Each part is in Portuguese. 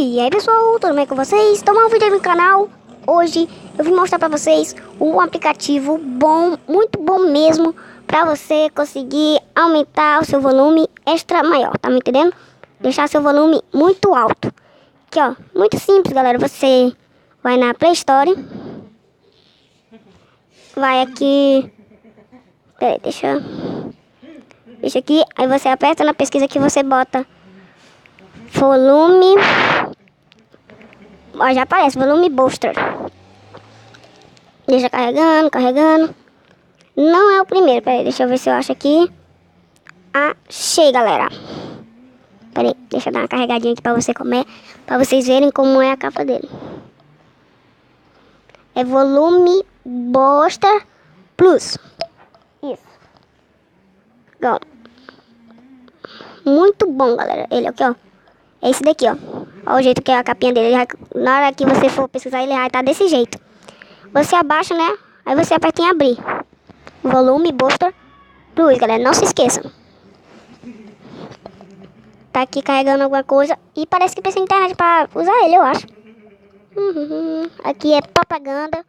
E aí pessoal, tudo bem com vocês? Estou mais um vídeo no canal. Hoje eu vim mostrar pra vocês um aplicativo bom, muito bom mesmo, pra você conseguir aumentar o seu volume extra maior, tá me entendendo? Deixar seu volume muito alto. Aqui ó, muito simples galera, você vai na Play Store, vai aqui, peraí, deixa aqui, aí você aperta na pesquisa que você bota volume, ó, já aparece, volume booster. Deixa carregando. Não é o primeiro, peraí, deixa eu ver se eu acho aqui. Achei, galera. Peraí, deixa eu dar uma carregadinha aqui pra você comer, pra vocês verem como é a capa dele. É volume booster plus. Isso. Ó. Muito bom, galera. Ele aqui, ó. É esse daqui, ó. Olha o jeito que é a capinha dele. Na hora que você for pesquisar, ele vai estar desse jeito. Você abaixa, né? Aí você aperta em abrir. Volume booster plus, galera. Não se esqueçam. Tá aqui carregando alguma coisa. E parece que precisa de internet pra usar ele, eu acho. Aqui é propaganda.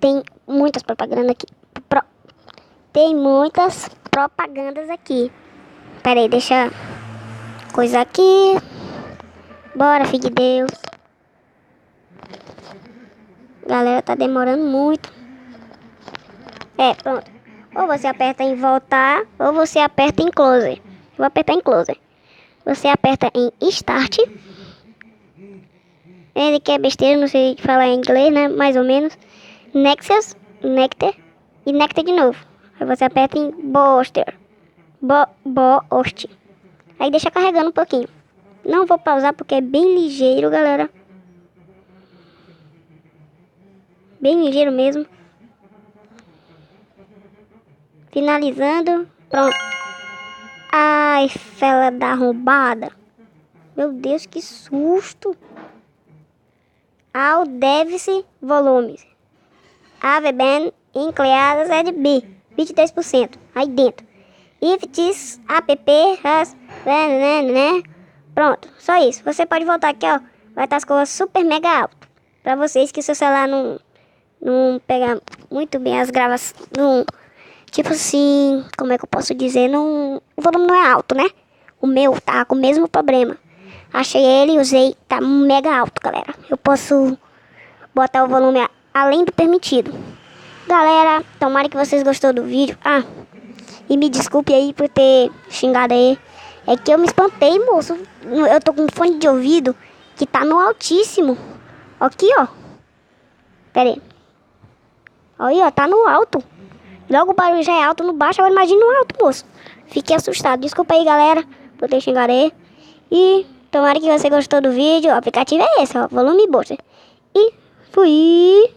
Tem muitas propagandas aqui. Tem muitas propagandas aqui. Pera aí, deixa coisa aqui. Bora, filho de Deus. Galera, tá demorando muito. Pronto. Ou você aperta em voltar, ou você aperta em close. Eu vou apertar em close. Você aperta em start. Ele que é besteira, não sei falar em inglês, né? Mais ou menos. Nexus, Nectar e Nectar de novo. Aí você aperta em booster. Boost. Aí deixa carregando um pouquinho. Não vou pausar porque é bem ligeiro, galera. Bem ligeiro mesmo. Finalizando. Pronto. Ai, fela da arrombada. Meu Deus, que susto. Ao deve-se volumes. Have been increased at B. 23%. Aí dentro. If this app has... Pronto, só isso. Você pode voltar aqui, ó. Vai estar as coisas super mega alto. Pra vocês que seu celular não pega muito bem as gravações. Tipo assim, como é que eu posso dizer? O volume não é alto, né? O meu tá com o mesmo problema. Achei ele e usei, tá mega alto, galera. Eu posso botar o volume além do permitido. Galera, tomara que vocês gostou do vídeo. E me desculpe aí por ter xingado aí. É que eu me espantei, moço. Eu tô com um fone de ouvido que tá no altíssimo. Aqui, ó. Pera aí. Aí, ó, tá no alto. Logo o barulho já é alto no baixo, agora imagina no alto, moço. Fiquei assustado. Desculpa aí, galera, por ter xingado aí. E tomara que você gostou do vídeo. O aplicativo é esse, ó. Volume booster. E fui.